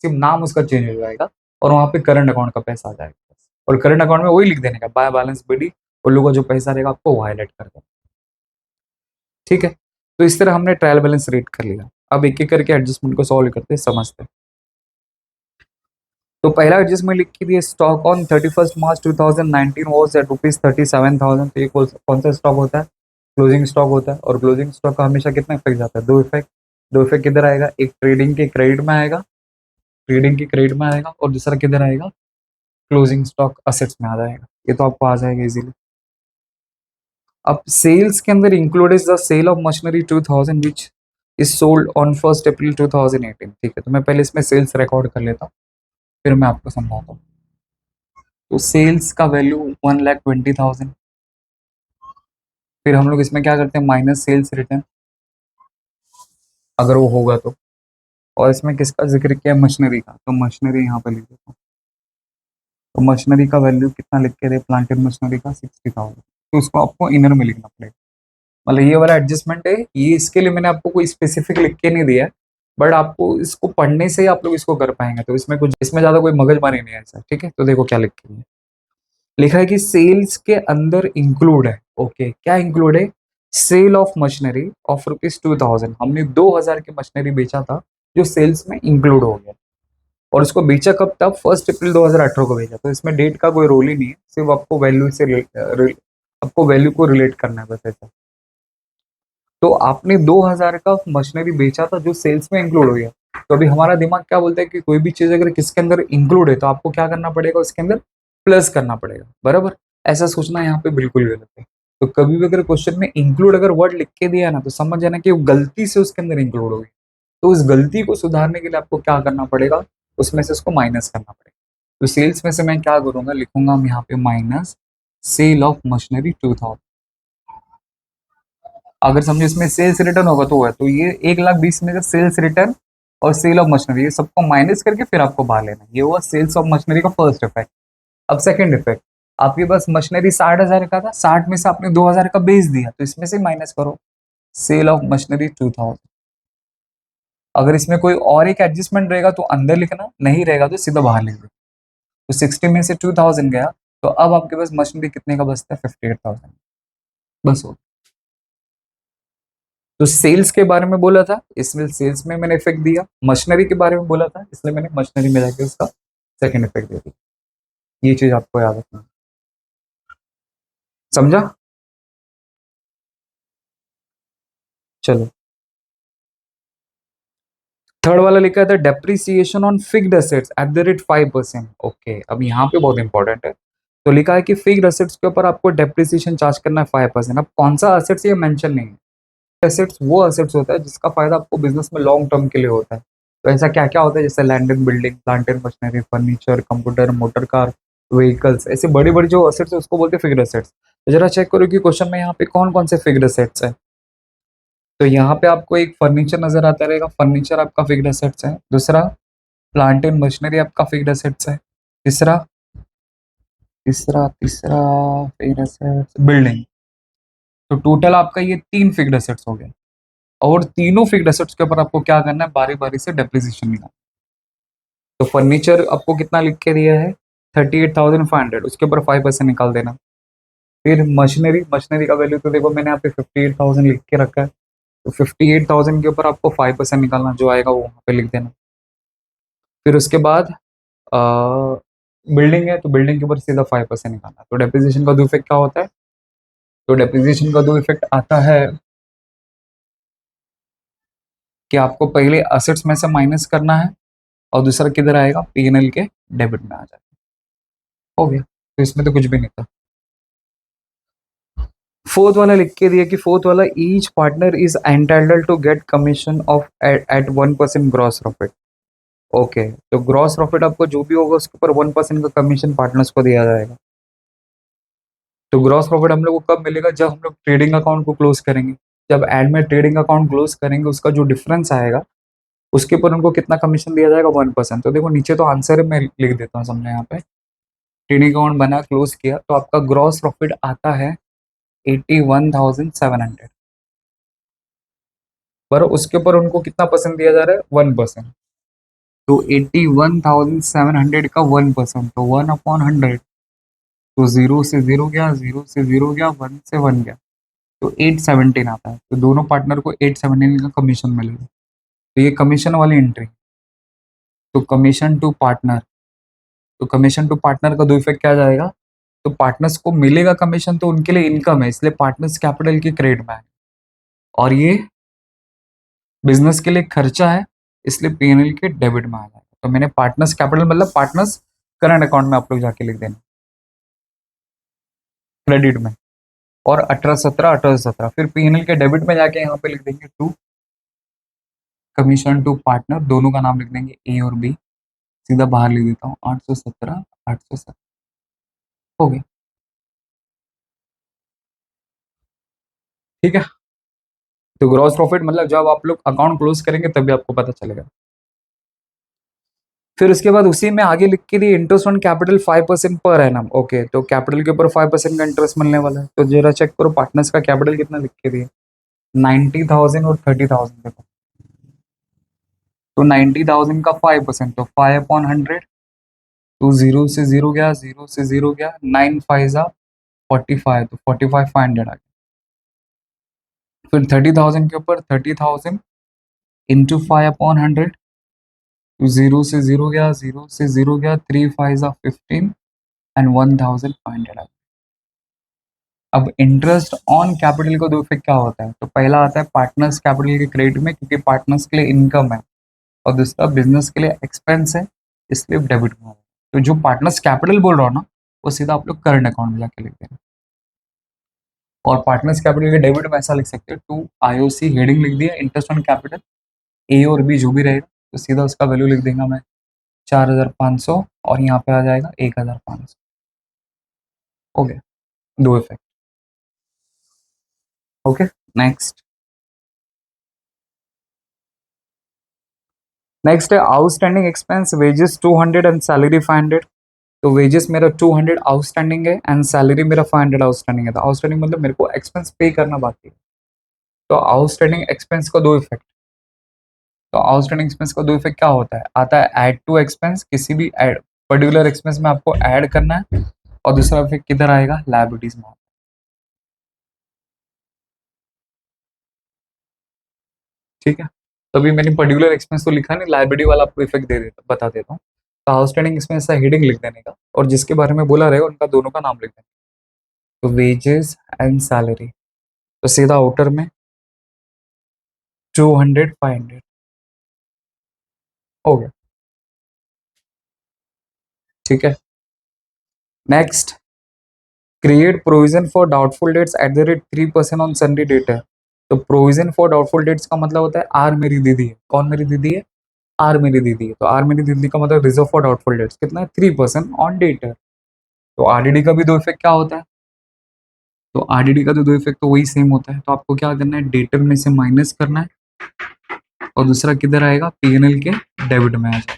सिर्फ नाम उसका चेंज हो जाएगा और वहां पे करंट अकाउंट का पैसा आ जाएगा। और करंट अकाउंट में वही लिख देने का, बाय बैलेंस बीडी, उन लोगों का जो पैसा रहेगा आपको वो हाईलाइट कर देना। ठीक है, तो इस तरह हमने ट्रायल बैलेंस रीड कर लिया। अब एक एक करके एडजस्टमेंट को सॉल्व करते हैं, समझते हैं। तो पहला एडजस्टमेंट लिख के दिए, stock on 31 March 2019 was at ₹37,000। तो ये कौन सा स्टॉक होता है? क्लोजिंग स्टॉक होता है। और क्लोजिंग स्टॉक का हमेशा कितना इफेक्ट जाता है? दो इफेक्ट। दो इफेक्ट किधर आएगा? एक ट्रेडिंग के क्रेडिट में आएगा, ट्रेडिंग के क्रेडिट में आएगा, और दूसरा किधर आएगा? क्लोजिंग स्टॉक असेट्स में आ जाएगा। ये तो आपको आ जाएगा इजीली। अब सेल्स के अंदर include is the sale of machinery 2000 which is sold on 1 April 2018। ठीक है, तो मैं पहले इसमें सेल्स रिकॉर्ड कर लेता हूँ, फिर मैं आपको समझाता हूँ। तो सेल्स का वैल्यू 1,20,000। फिर हम लोग इसमें क्या करते हैं, माइनस सेल्स रिटर्न, अगर वो होगा तो। और इसमें किसका जिक्र किया है, मशीनरी का, तो मशीनरी यहाँ पे लिख देता हूँ। तो मशीनरी का वैल्यू कितना लिख के दे, प्लांट एंड मशीनरी का 60,000। तो उसको आपको इनर में लिखना पड़ेगा। मतलब ये वाला एडजस्टमेंट है, ये इसके लिए मैंने आपको कोई स्पेसिफिक लिख के नहीं दिया है, बट आपको इसको पढ़ने से ही आप लोग इसको कर पाएंगे। तो इसमें कुछ, इसमें ज्यादा कोई मगजमारी नहीं है ऐसा। ठीक है, तो देखो क्या लिख के दिया। लिखा है कि सेल्स के अंदर इंक्लूड है। ओके, क्या इंक्लूड है, सेल ऑफ मशीनरी ऑफ ₹2,000। हमने 2,000 की मशीनरी बेचा था, जो सेल्स में इंक्लूड हो गया। और उसको बेचा कब था, 1 अप्रैल 2018 को बेचा। तो इसमें डेट का कोई रोल ही नहीं है, सिर्फ आपको वैल्यू से आपको वैल्यू को रिलेट करना है बस ऐसा। तो आपने 2,000 का मशीनरी बेचा था जो सेल्स में इंक्लूड हो गया। तो अभी हमारा दिमाग क्या बोलता है कि कोई भी चीज अगर किसके अंदर इंक्लूड है तो आपको क्या करना पड़ेगा, उसके अंदर प्लस करना पड़ेगा, बराबर। ऐसा सोचना यहाँ पे बिल्कुल गलत है। तो कभी भी अगर क्वेश्चन में इंक्लूड अगर वर्ड लिख के दिया ना, तो समझ जाना कि वो गलती से उसके अंदर इंक्लूड हो गई। तो उस गलती को सुधारने के लिए आपको क्या करना पड़ेगा, उसमें से उसको माइनस करना पड़ेगा। तो सेल्स में से मैं क्या करूंगा, लिखूंगा हम यहाँ पे माइनस सेल ऑफ मशीनरी 2,000। अगर समझो इसमें सेल्स रिटर्न होगा तो है, तो ये 1,20,000 में से सेल्स रिटर्न और सेल ऑफ मशीनरी ये सबको माइनस करके फिर आपको बाहर लेना है। ये हुआ सेल्स ऑफ मशीनरी का फर्स्ट इफेक्ट। अब सेकंड इफेक्ट, आपके पास मशीनरी 60,000 का था, 60 में से आपने 2,000 का बेच दिया, तो इसमें से माइनस करो सेल ऑफ मशीनरी 2,000। अगर इसमें कोई और एक एडजस्टमेंट रहेगा तो अंदर लिखना, नहीं रहेगा तो सीधा बाहर लिख दो। तो 60 में से 2,000 गया, तो अब आपके पास मशीनरी कितने का बचता है, 58,000। बस हो। तो सेल्स के बारे में बोला था, इसमें सेल्स में मैंने इफेक्ट दिया। मशीनरी के बारे में बोला था, इसलिए मैंने मशीनरी में जाके उसका सेकंड इफेक्ट दे दिया। ये चीज आपको याद रखना है। समझा? चलो, थर्ड वाला लिखा था depreciation on fixed assets eight the rate 5%। Okay, अब यहाँ पे बहुत इंपॉर्टेंट है। तो लिखा है कि फिक्स्ड एसेट्स के ऊपर आपको डेप्रिसिएशन चार्ज करना है 5%। अब कौन सा एसेट्स ये मेंशन नहीं है। एसेट्स वो एसेट्स होता है जिसका फायदा आपको बिजनेस में लॉन्ग टर्म के लिए होता है। तो ऐसा क्या क्या होता है, जैसे land and building, plant and machinery, furniture, computer, motor car, vehicles, ऐसे बड़ी बड़ी जो असेट्स है उसको बोलते हैं फिक्स्ड एसेट्स। तो जरा चेक करो कि क्वेश्चन में यहाँ पे कौन कौन से फिक्स्ड एसेट्स है। तो यहाँ पे आपको एक फर्नीचर नजर आता रहेगा, फर्नीचर आपका फिक्स्ड एसेट्स है। दूसरा, प्लांट एंड मशीनरी आपका फिक्स्ड एसेट्स है। तीसरा तीसरा तीसरा फिक्स्ड एसेट्स, बिल्डिंग। तो टोटल आपका ये 3 फिक्स्ड एसेट्स हो गए। और तीनों फिक्स्ड एसेट्स के ऊपर आपको क्या करना है, बारी बारी से डेप्रिसिएशन निकालना। तो फर्नीचर आपको कितना लिख के दिया है, 38,500, उसके ऊपर 5% निकाल देना। फिर मशीनरी, मशीनरी का वैल्यू तो देखो मैंने यहाँ पे 58,000 लिख के रखा है। तो 58,000 के ऊपर आपको 5% निकालना, जो आएगा वो वहाँ पे लिख देना। फिर उसके बाद बिल्डिंग है, तो बिल्डिंग के ऊपर सीधा 5% निकालना। तो डेप्रिसिएशन का दो इफेक्ट क्या होता है, तो डेप्रिसिएशन का दो इफेक्ट आता है कि आपको पहले असेट्स में से माइनस करना है, और दूसरा किधर आएगा, पीएनएल के डेबिट में आ जाएगा। हो गया, तो इसमें तो कुछ भी नहीं था। फोर्थ वाला लिख के दिया कि फोर्थ वाला, each partner is entitled to get commission of at 1% gross profit. Okay, तो ग्रॉस प्रॉफिट आपको जो भी होगा उसके ऊपर 1% का कमीशन पार्टनर्स को दिया जाएगा। तो ग्रॉस प्रॉफिट हम लोग को कब मिलेगा, जब हम लोग ट्रेडिंग अकाउंट को क्लोज करेंगे। जब एंड में ट्रेडिंग अकाउंट क्लोज करेंगे, उसका जो डिफरेंस आएगा उसके ऊपर उनको कितना कमीशन दिया जाएगा, 1%। तो देखो नीचे तो आंसर है, मैं लिख देता हूँ समझे। यहाँ पे ट्रेडिंग अकाउंट बना, क्लोज किया, तो आपका ग्रॉस प्रॉफिट आता है 81,700। पर उसके ऊपर उनको कितना परसेंट दिया जा रहा है, 1%। तो 81,700 का 1%, तो 1/100। तो जीरो से जीरो गया, जीरो से जीरो गया, 1 से 1 गया, तो 817 आता है। तो दोनों पार्टनर को 817 का कमीशन मिलेगा। तो ये कमीशन वाली एंट्री। तो कमीशन टू पार्टनर, तो कमीशन टू पार्टनर का दो इफेक्ट क्या आ जाएगा, तो पार्टनर्स को मिलेगा कमीशन, तो उनके लिए इनकम है, इसलिए पार्टनर्स कैपिटल की क्रेडिट में है। और ये बिजनेस के लिए खर्चा है, इसलिए पीएनएल के डेबिट में आ जाएगा। तो मैंने पार्टनर्स कैपिटल मतलब पार्टनर्स करंट अकाउंट में आप लोग जाके लिख देना, क्रेडिट में। और 1817 1817 फिर पीएनएल के डेबिट में जाके यहाँ पे लिख देंगे 2। कमीशन टू पार्टनर, दोनों का नाम लिख देंगे ए और बी, सीधा बाहर लिख देता हूँ 817, 817 हो गया। ठीक है, तो ग्रॉस प्रॉफिट मतलब जब आप लोग अकाउंट क्लोज करेंगे तभी आपको पता चलेगा। फिर उसके बाद उसी में आगे लिख के दिए interest on capital 5% per annum. Okay, तो कैपिटल के ऊपर 5% का इंटरेस्ट मिलने वाला है, तो जरा चेक करो पार्टनर्स का कैपिटल कितना लिख के दिए, 90,000 और 30,000 देखो। तो 90,000 का 5%, तो 5/100, तो जीरो से जीरो गया, जीरो से जीरो गया, 9 5 जा 45, तो 45,500 आ गया। फिर 30,000 के ऊपर 30,000 इंटू 5/100, तो जीरो से जीरो गया, जीरो से जीरो गया, 3 5 जा 15 एंड 1,500 आ गया। अब इंटरेस्ट ऑन कैपिटल को दो फिर क्या होता है, तो पहला आता है पार्टनर्स कैपिटल के क्रेडिट में, क्योंकि पार्टनर्स के लिए इनकम है, और दूसरा बिजनेस के लिए एक्सपेंस है, इसलिए डेबिट में होगा। तो जो पार्टनर्स कैपिटल बोल रहा हो ना, वो सीधा आप लोग करंट अकाउंट में जाके लिख देना। और पार्टनर्स कैपिटल के डेबिट में ऐसा लिख सकते हो, टू आईओसी हेडिंग लिख दिया, इंटरेस्ट ऑन कैपिटल ए और बी जो भी रहेगा, तो सीधा उसका वैल्यू लिख देगा मैं 4,500, और यहाँ पे आ जाएगा 1,500। हो गया, दो इफेक्ट। Okay, next. नेक्स्ट है outstanding expense, wages 200 and salary 500। तो वेजेस मेरा 200 आउटस्टैंडिंग है एंड सैलरी मेरा 500 आउटस्टैंडिंग है। तो आउटस्टैंडिंग मतलब मेरे को एक्सपेंस पे करना बाकी है। तो आउटस्टैंडिंग एक्सपेंस का दो इफेक्ट। तो आउटस्टैंडिंग एक्सपेंस का दो इफेक्ट क्या होता है, आता है ऐड टू एक्सपेंस, किसी भी ऐड पर्टिकुलर एक्सपेंस में आपको ऐड करना है, और दूसरा इफेक्ट किधर आएगा, लायबिलिटीज में। ठीक है, तो अभी मैंने पर्टिकुलर एक्सपेंस तो लिखा नहीं, लायबिलिटी वाला आपको इफेक्ट दे देता बता देता हूँ। तो आउटस्टैंडिंग एक्सपेंस हेडिंग लिख देने का, और जिसके बारे में बोला रहेगा उनका दोनों का नाम लिख देना। तो वेजेस एंड सैलरी, तो सीधा आउटर में 200 500 हो गया। ठीक है, next, create provision for doubtful debts at the rate 3% on sundry debt है। तो प्रोविजन फॉर डाउटफुल डेट्स का मतलब होता है आर मेरी दीदी है। कौन मेरी दीदी है, आर मेरी दीदी है। तो आर मेरी दीदी का मतलब रिजर्व फॉर डाउटफुल डेट्स कितना है, 3% ऑन डेट है। तो आरडीडी का भी दो इफेक्ट क्या होता है, तो आरडीडी का तो दो इफेक्ट तो वही सेम होता है। तो आपको क्या करना है, डेटर में से माइनस करना है, और दूसरा किधर आएगा, पीएनएल के डेबिट में आ जाएगा।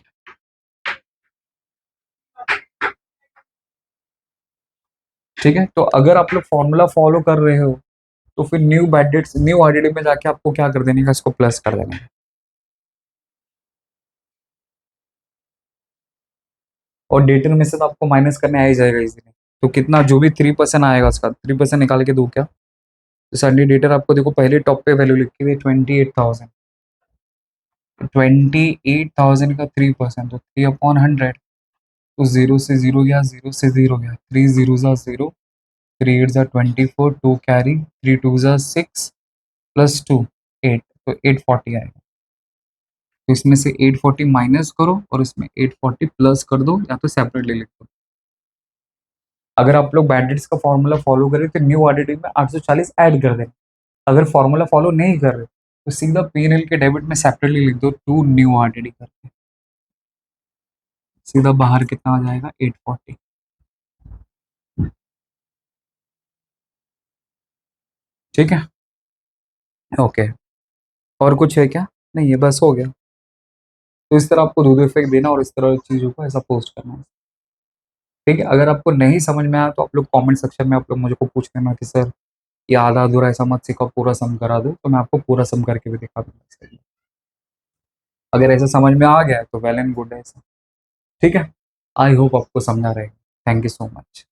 ठीक है, तो अगर आप लोग फॉर्मूला फॉलो कर रहे हो, तो फिर new bad debts, new RDD में जाके आपको क्या कर देने का, इसको प्लस कर देना है। और डेटर में से तो आपको माइनस करने आ ही जाएगा इजीली। तो कितना, जो भी 3% आएगा उसका 3% निकाल के दो क्या। तो संडे डेटर आपको देखो पहले टॉप पे वैल्यू लिखी हुई है 28,000। 28,000 का 3%, तो 3/100, तो जीरो से जीरो गया, जीरो से जीरो गया, 3 0 जा 0, 3 8 जा 24, 2 कैरी, 3 2 जा 6 प्लस 2 8, तो 840 आएगा। तो इसमें से 840 माइनस करो और इसमें 840 प्लस कर दो, या तो सेपरेटली लिख दो। अगर आप लोग बैंडेड्स का फॉर्मूला फॉलो करें तो न्यू ऑडिटिंग में 840 ऐड कर दें। अगर फॉर्मूला फॉलो नहीं कर रहे तो सीधा पीएनएल के डेबिट में सेपरेटली लिख दो, टू न्यू ऑडिटिंग करके, सीधा बाहर कितना आ जाएगा, 840। ठीक है, ओके। और कुछ है क्या, नहीं ये बस हो गया। तो इस तरह आपको दो दो इफेक्ट देना और इस तरह चीज़ों को ऐसा पोस्ट करना है। ठीक है, अगर आपको नहीं समझ में आया तो आप लोग कमेंट सेक्शन में आप लोग मुझे को पूछ लेना कि सर ये आधा अधूरा ऐसा मत सिखाओ, पूरा सम करा दो, तो मैं आपको पूरा सम करके भी दिखा दूंगा। अगर ऐसा समझ में आ गया तो वेल एंड गुड है ऐसा। ठीक है, आई होप आपको समझा रहेगा। Thank you so much.